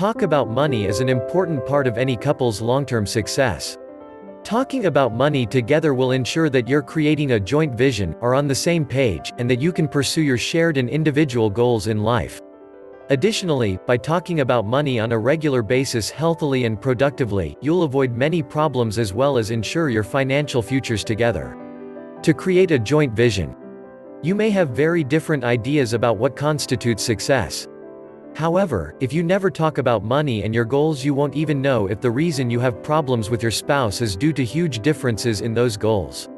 Talk about money is an important part of any couple's long-term success. Talking about money together will ensure that you're creating a joint vision, are on the same page, and that you can pursue your shared and individual goals in life. Additionally, by talking about money on a regular basis healthily and productively, you'll avoid many problems as well as ensure your financial futures together. To create a joint vision. You may have very different ideas about what constitutes success. However, if you never talk about money and your goals, you won't even know if the reason you have problems with your spouse is due to huge differences in those goals.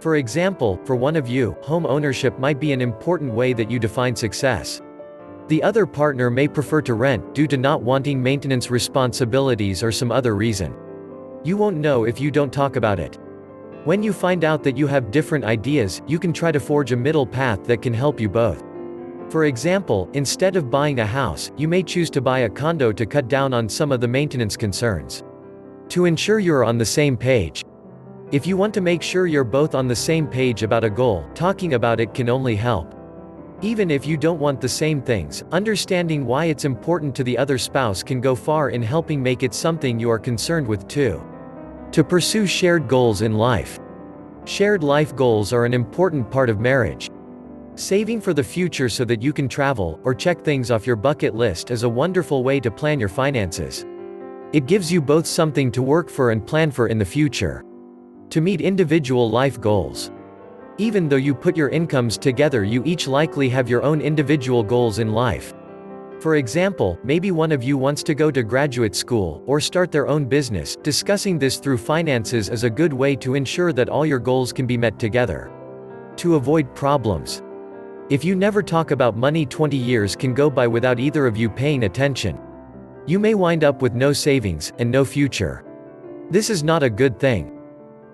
For example, for one of you, home ownership might be an important way that you define success. The other partner may prefer to rent, due to not wanting maintenance responsibilities or some other reason. You won't know if you don't talk about it. When you find out that you have different ideas, you can try to forge a middle path that can help you both. For example, instead of buying a house, you may choose to buy a condo to cut down on some of the maintenance concerns. To ensure you're on the same page. If you want to make sure you're both on the same page about a goal, talking about it can only help. Even if you don't want the same things, understanding why it's important to the other spouse can go far in helping make it something you are concerned with too. To pursue shared goals in life. Shared life goals are an important part of marriage. Saving for the future so that you can travel, or check things off your bucket list is a wonderful way to plan your finances. It gives you both something to work for and plan for in the future. To meet individual life goals. Even though you put your incomes together, you each likely have your own individual goals in life. For example, maybe one of you wants to go to graduate school, or start their own business. Discussing this through finances is a good way to ensure that all your goals can be met together. To avoid problems. If you never talk about money, 20 years can go by without either of you paying attention. You may wind up with no savings, and no future. This is not a good thing.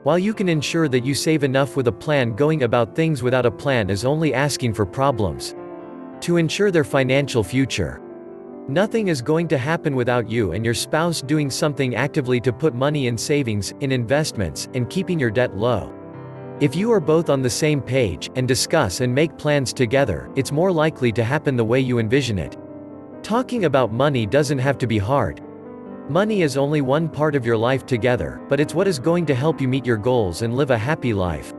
While you can ensure that you save enough with a plan, going about things without a plan is only asking for problems. To ensure their financial future. Nothing is going to happen without you and your spouse doing something actively to put money in savings, in investments, and keeping your debt low. If you are both on the same page, and discuss and make plans together, it's more likely to happen the way you envision it. Talking about money doesn't have to be hard. Money is only one part of your life together, but it's what is going to help you meet your goals and live a happy life.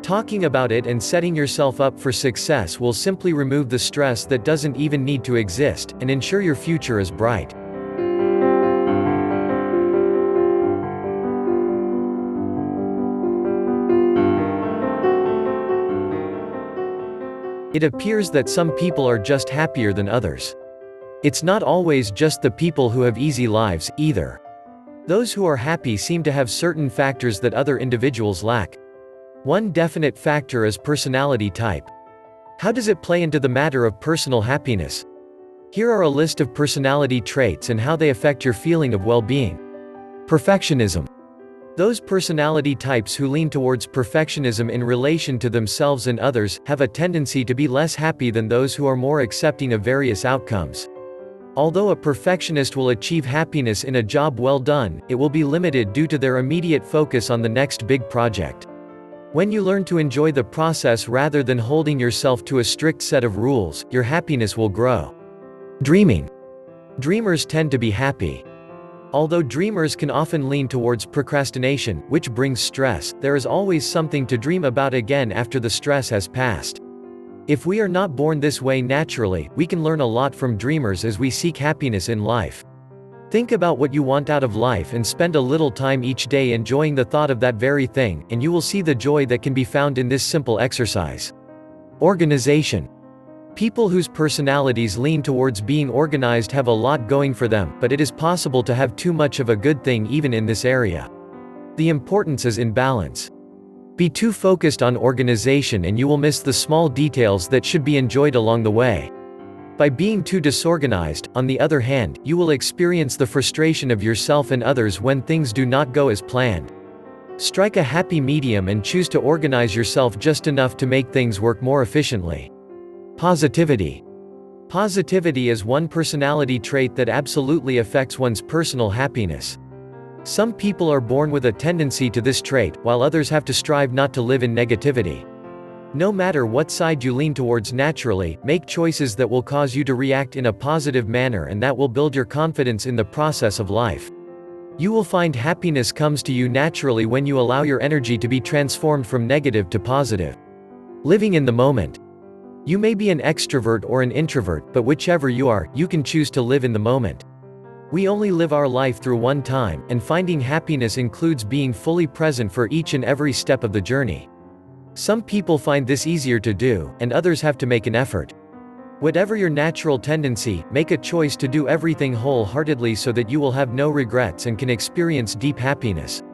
Talking about it and setting yourself up for success will simply remove the stress that doesn't even need to exist, and ensure your future is bright. It appears that some people are just happier than others. It's not always just the people who have easy lives, either. Those who are happy seem to have certain factors that other individuals lack. One definite factor is personality type. How does it play into the matter of personal happiness? Here are a list of personality traits and how they affect your feeling of well-being. Perfectionism. Those personality types who lean towards perfectionism in relation to themselves and others, have a tendency to be less happy than those who are more accepting of various outcomes. Although a perfectionist will achieve happiness in a job well done, it will be limited due to their immediate focus on the next big project. When you learn to enjoy the process rather than holding yourself to a strict set of rules, your happiness will grow. Dreaming. Dreamers tend to be happy. Although dreamers can often lean towards procrastination, which brings stress, there is always something to dream about again after the stress has passed. If we are not born this way naturally, we can learn a lot from dreamers as we seek happiness in life. Think about what you want out of life and spend a little time each day enjoying the thought of that very thing, and you will see the joy that can be found in this simple exercise. Organization. People whose personalities lean towards being organized have a lot going for them, but it is possible to have too much of a good thing even in this area. The importance is in balance. Be too focused on organization and you will miss the small details that should be enjoyed along the way. By being too disorganized, on the other hand, you will experience the frustration of yourself and others when things do not go as planned. Strike a happy medium and choose to organize yourself just enough to make things work more efficiently. Positivity. Positivity is one personality trait that absolutely affects one's personal happiness. Some people are born with a tendency to this trait, while others have to strive not to live in negativity. No matter what side you lean towards naturally, make choices that will cause you to react in a positive manner and that will build your confidence in the process of life. You will find happiness comes to you naturally when you allow your energy to be transformed from negative to positive. Living in the moment. You may be an extrovert or an introvert, but whichever you are, you can choose to live in the moment. We only live our life through one time, and finding happiness includes being fully present for each and every step of the journey. Some people find this easier to do, and others have to make an effort. Whatever your natural tendency, make a choice to do everything wholeheartedly so that you will have no regrets and can experience deep happiness.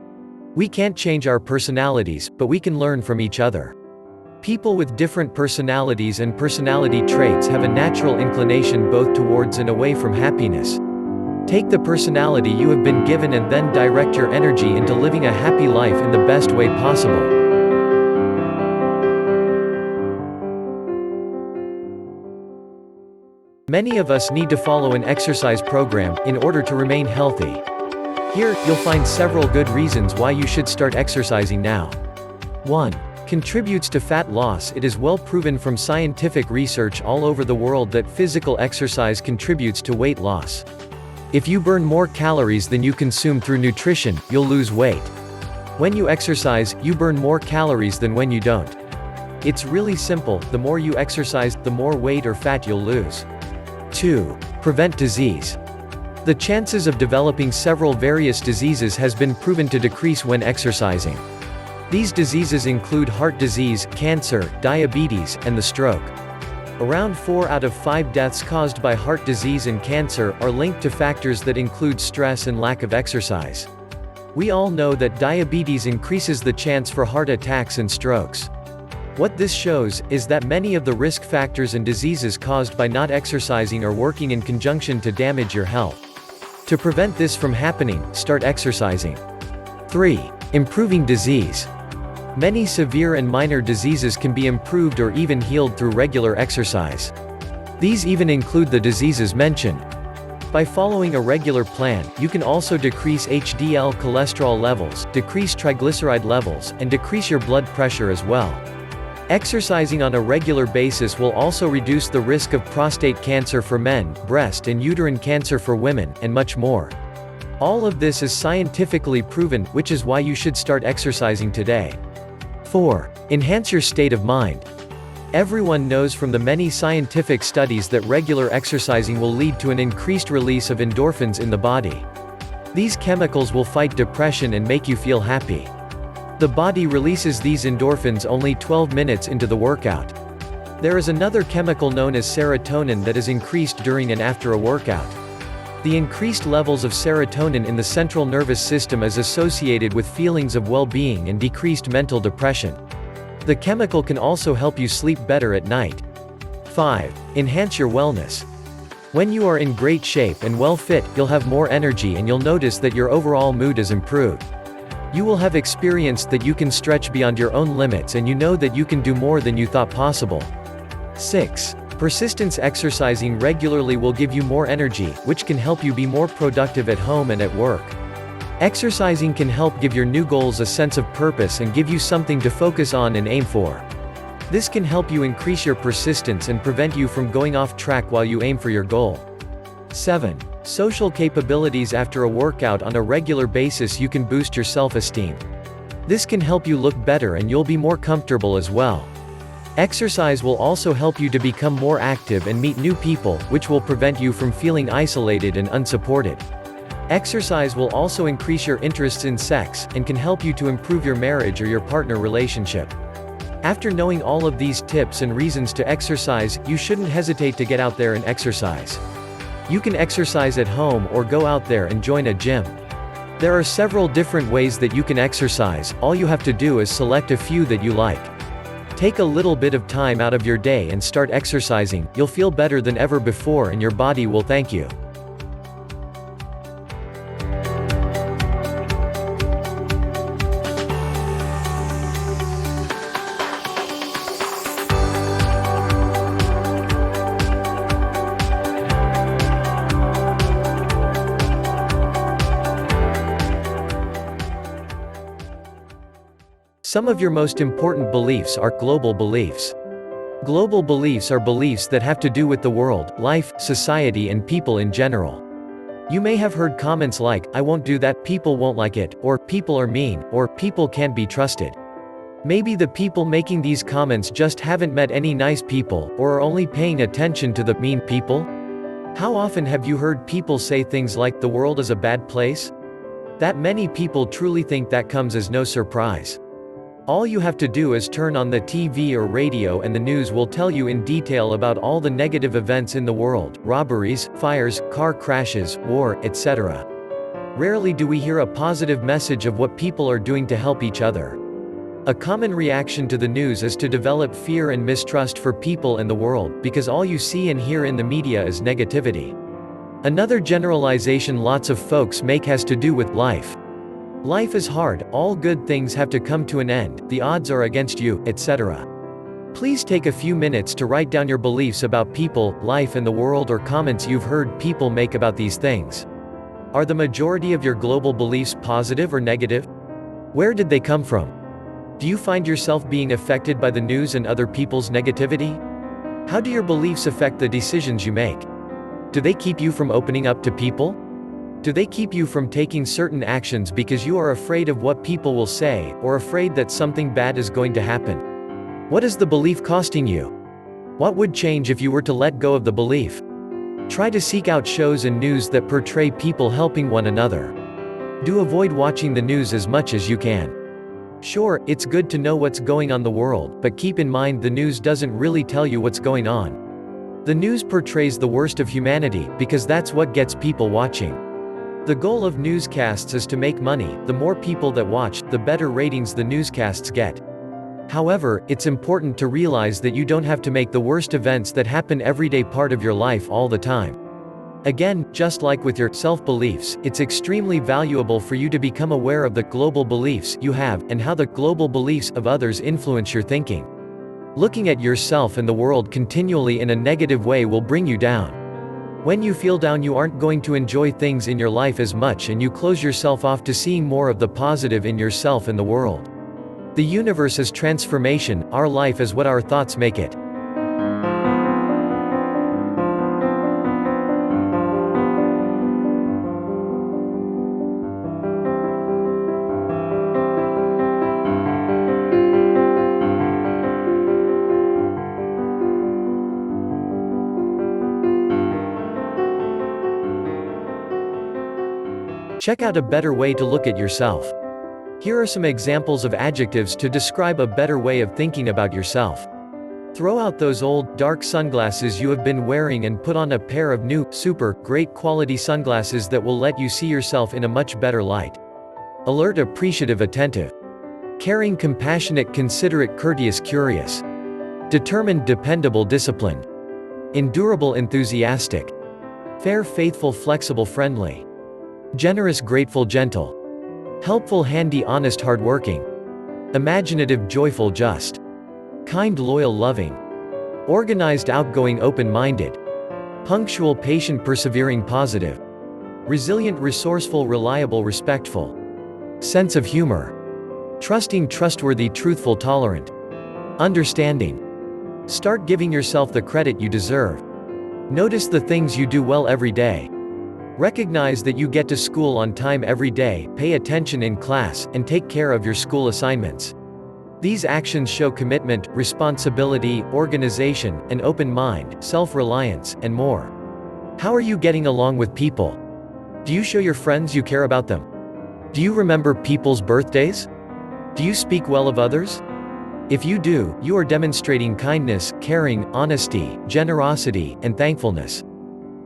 We can't change our personalities, but we can learn from each other. People with different personalities and personality traits have a natural inclination both towards and away from happiness. Take the personality you have been given and then direct your energy into living a happy life in the best way possible. Many of us need to follow an exercise program in order to remain healthy. Here, you'll find several good reasons why you should start exercising now. 1. Contributes to fat loss. It is well proven from scientific research all over the world that physical exercise contributes to weight loss. If you burn more calories than you consume through nutrition, you'll lose weight. When you exercise, you burn more calories than when you don't. It's really simple, the more you exercise, the more weight or fat you'll lose. 2. Prevent disease. The chances of developing several various diseases has been proven to decrease when exercising. These diseases include heart disease, cancer, diabetes, and the stroke. Around 4 out of 5 deaths caused by heart disease and cancer are linked to factors that include stress and lack of exercise. We all know that diabetes increases the chance for heart attacks and strokes. What this shows is that many of the risk factors and diseases caused by not exercising are working in conjunction to damage your health. To prevent this from happening, start exercising. 3. Improving disease. Many severe and minor diseases can be improved or even healed through regular exercise. These even include the diseases mentioned. By following a regular plan, you can also decrease HDL cholesterol levels, decrease triglyceride levels, and decrease your blood pressure as well. Exercising on a regular basis will also reduce the risk of prostate cancer for men, breast and uterine cancer for women, and much more. All of this is scientifically proven, which is why you should start exercising today. 4. Enhance your state of mind. Everyone knows from the many scientific studies that regular exercising will lead to an increased release of endorphins in the body. These chemicals will fight depression and make you feel happy. The body releases these endorphins only 12 minutes into the workout. There is another chemical known as serotonin that is increased during and after a workout. The increased levels of serotonin in the central nervous system is associated with feelings of well-being and decreased mental depression. The chemical can also help you sleep better at night. 5. Enhance your wellness. When you are in great shape and well fit, you'll have more energy and you'll notice that your overall mood is improved. You will have experienced that you can stretch beyond your own limits and you know that you can do more than you thought possible. 6. Persistence. Exercising regularly will give you more energy, which can help you be more productive at home and at work. Exercising can help give your new goals a sense of purpose and give you something to focus on and aim for. This can help you increase your persistence and prevent you from going off track while you aim for your goal. 7. Social capabilities. After a workout on a regular basis, you can boost your self-esteem. This can help you look better and you'll be more comfortable as well. Exercise will also help you to become more active and meet new people, which will prevent you from feeling isolated and unsupported. Exercise will also increase your interests in sex, and can help you to improve your marriage or your partner relationship. After knowing all of these tips and reasons to exercise, you shouldn't hesitate to get out there and exercise. You can exercise at home or go out there and join a gym. There are several different ways that you can exercise, all you have to do is select a few that you like. Take a little bit of time out of your day and start exercising, you'll feel better than ever before and your body will thank you. Some of your most important beliefs are global beliefs. Global beliefs are beliefs that have to do with the world, life, society and people in general. You may have heard comments like, "I won't do that, people won't like it," or "people are mean," or "people can't be trusted." Maybe the people making these comments just haven't met any nice people, or are only paying attention to the mean people. How often have you heard people say things like, "The world is a bad place"? That many people truly think that comes as no surprise. All you have to do is turn on the TV or radio and the news will tell you in detail about all the negative events in the world: robberies, fires, car crashes, war, etc. Rarely do we hear a positive message of what people are doing to help each other. A common reaction to the news is to develop fear and mistrust for people and the world, because all you see and hear in the media is negativity. Another generalization lots of folks make has to do with life. Life is hard, all good things have to come to an end, the odds are against you, etc. Please take a few minutes to write down your beliefs about people, life and the world, or comments you've heard people make about these things. Are the majority of your global beliefs positive or negative? Where did they come from? Do you find yourself being affected by the news and other people's negativity? How do your beliefs affect the decisions you make? Do they keep you from opening up to people? Do they keep you from taking certain actions because you are afraid of what people will say, or afraid that something bad is going to happen? What is the belief costing you? What would change if you were to let go of the belief? Try to seek out shows and news that portray people helping one another. Do avoid watching the news as much as you can. Sure, it's good to know what's going on in the world, but keep in mind the news doesn't really tell you what's going on. The news portrays the worst of humanity, because that's what gets people watching. The goal of newscasts is to make money. The more people that watch, the better ratings the newscasts get. However, it's important to realize that you don't have to make the worst events that happen everyday part of your life all the time. Again, just like with your self-beliefs, it's extremely valuable for you to become aware of the global beliefs you have, and how the global beliefs of others influence your thinking. Looking at yourself and the world continually in a negative way will bring you down. When you feel down, you aren't going to enjoy things in your life as much, and you close yourself off to seeing more of the positive in yourself and the world. The universe is transformation, our life is what our thoughts make it. Check out a better way to look at yourself. Here are some examples of adjectives to describe a better way of thinking about yourself. Throw out those old, dark sunglasses you have been wearing and put on a pair of new, super, great quality sunglasses that will let you see yourself in a much better light. Alert, appreciative, attentive. Caring, compassionate, considerate, courteous, curious. Determined, dependable, disciplined. Endurable, enthusiastic. Fair, faithful, flexible, friendly. Generous, grateful, gentle. Helpful, handy, honest, hardworking. Imaginative, joyful, just. Kind, loyal, loving. Organized, outgoing, open-minded. Punctual, patient, persevering, positive. Resilient, resourceful, reliable, respectful. Sense of humor. Trusting, trustworthy, truthful, tolerant. Understanding. Start giving yourself the credit you deserve. Notice the things you do well every day. Recognize that you get to school on time every day, pay attention in class, and take care of your school assignments. These actions show commitment, responsibility, organization, an open mind, self-reliance, and more. How are you getting along with people? Do you show your friends you care about them? Do you remember people's birthdays? Do you speak well of others? If you do, you are demonstrating kindness, caring, honesty, generosity, and thankfulness.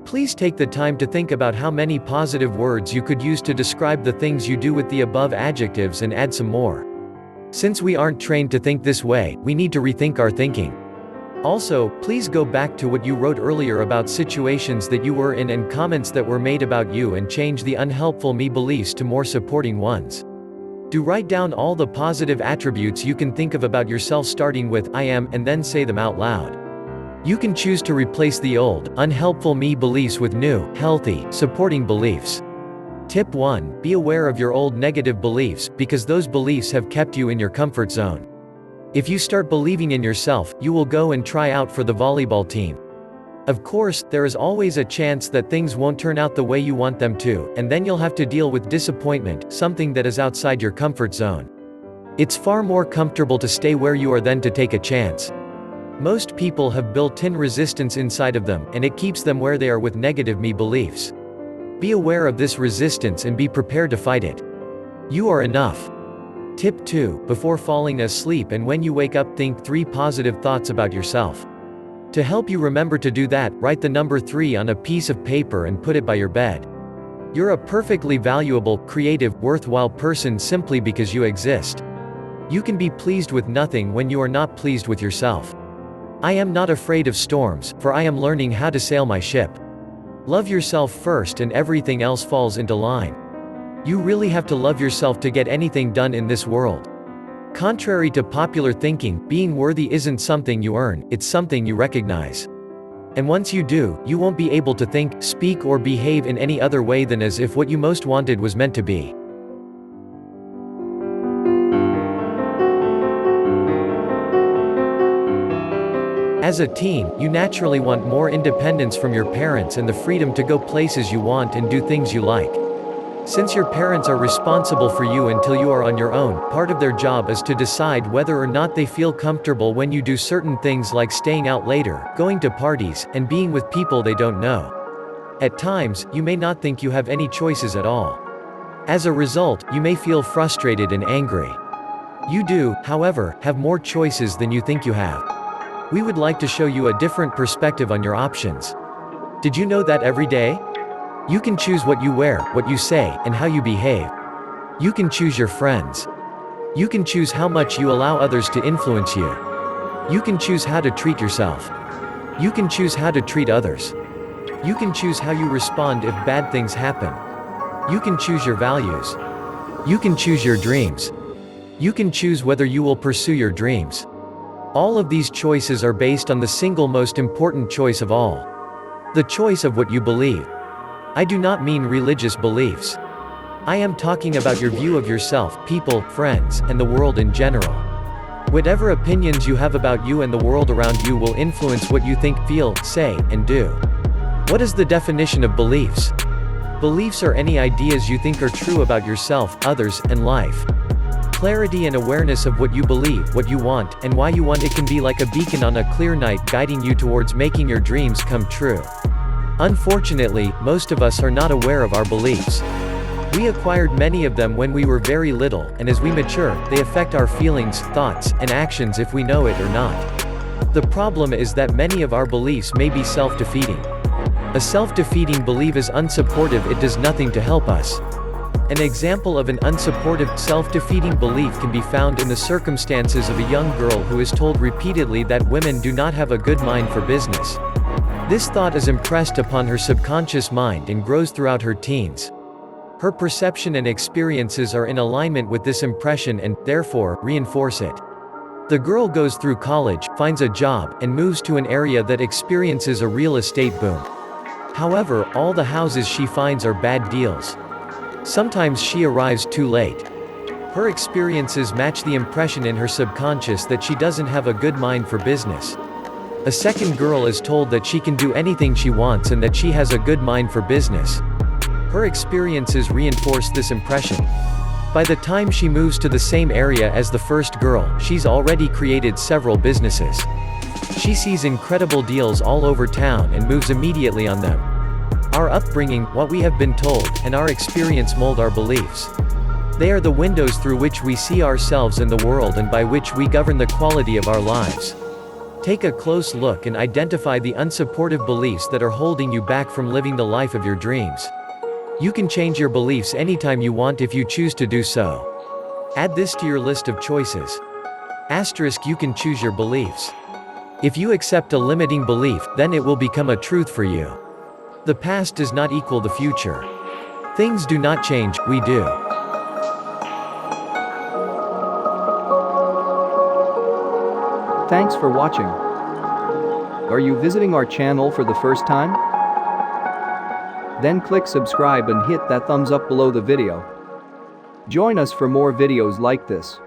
Please take the time to think about how many positive words you could use to describe the things you do with the above adjectives and add some more. Since we aren't trained to think this way, we need to rethink our thinking. Also, please go back to what you wrote earlier about situations that you were in and comments that were made about you, and change the unhelpful me beliefs to more supporting ones. Do write down all the positive attributes you can think of about yourself, starting with "I am," and then say them out loud. You can choose to replace the old, unhelpful me beliefs with new, healthy, supporting beliefs. Tip 1. Be aware of your old negative beliefs, because those beliefs have kept you in your comfort zone. If you start believing in yourself, you will go and try out for the volleyball team. Of course, there is always a chance that things won't turn out the way you want them to, and then you'll have to deal with disappointment, something that is outside your comfort zone. It's far more comfortable to stay where you are than to take a chance. Most people have built-in resistance inside of them, and it keeps them where they are with negative me beliefs. Be aware of this resistance and be prepared to fight it. You are enough. Tip 2. Before falling asleep and when you wake up, think 3 positive thoughts about yourself. To help you remember to do that, write the number 3 on a piece of paper and put it by your bed. You're a perfectly valuable, creative, worthwhile person simply because you exist. You can be pleased with nothing when you are not pleased with yourself. I am not afraid of storms, for I am learning how to sail my ship. Love yourself first and everything else falls into line. You really have to love yourself to get anything done in this world. Contrary to popular thinking, being worthy isn't something you earn, it's something you recognize. And once you do, you won't be able to think, speak or behave in any other way than as if what you most wanted was meant to be. As a teen, you naturally want more independence from your parents and the freedom to go places you want and do things you like. Since your parents are responsible for you until you are on your own, part of their job is to decide whether or not they feel comfortable when you do certain things like staying out later, going to parties, and being with people they don't know. At times, you may not think you have any choices at all. As a result, you may feel frustrated and angry. You do, however, have more choices than you think you have. We would like to show you a different perspective on your options. Did you know that every day? You can choose what you wear, what you say, and how you behave. You can choose your friends. You can choose how much you allow others to influence you. You can choose how to treat yourself. You can choose how to treat others. You can choose how you respond if bad things happen. You can choose your values. You can choose your dreams. You can choose whether you will pursue your dreams. All of these choices are based on the single most important choice of all. The choice of what you believe. I do not mean religious beliefs. I am talking about your view of yourself, people, friends, and the world in general. Whatever opinions you have about you and the world around you will influence what you think, feel, say, and do. What is the definition of beliefs? Beliefs are any ideas you think are true about yourself, others, and life. Clarity and awareness of what you believe, what you want, and why you want it can be like a beacon on a clear night guiding you towards making your dreams come true. Unfortunately, most of us are not aware of our beliefs. We acquired many of them when we were very little, and as we mature, they affect our feelings, thoughts, and actions if we know it or not. The problem is that many of our beliefs may be self-defeating. A self-defeating belief is unsupportive, it does nothing to help us. An example of an unsupportive, self-defeating belief can be found in the circumstances of a young girl who is told repeatedly that women do not have a good mind for business. This thought is impressed upon her subconscious mind and grows throughout her teens. Her perception and experiences are in alignment with this impression and, therefore, reinforce it. The girl goes through college, finds a job, and moves to an area that experiences a real estate boom. However, all the houses she finds are bad deals. Sometimes she arrives too late. Her experiences match the impression in her subconscious that she doesn't have a good mind for business. A second girl is told that she can do anything she wants and that she has a good mind for business. Her experiences reinforce this impression. By the time she moves to the same area as the first girl, she's already created several businesses. She sees incredible deals all over town and moves immediately on them. Our upbringing, what we have been told, and our experience mold our beliefs. They are the windows through which we see ourselves and the world and by which we govern the quality of our lives. Take a close look and identify the unsupportive beliefs that are holding you back from living the life of your dreams. You can change your beliefs anytime you want if you choose to do so. Add this to your list of choices. Asterisk, you can choose your beliefs. If you accept a limiting belief, then it will become a truth for you. The past does not equal the future. Things do not change, we do. Thanks for watching. Are you visiting our channel for the first time? Then click subscribe and hit that thumbs up below the video. Join us for more videos like this.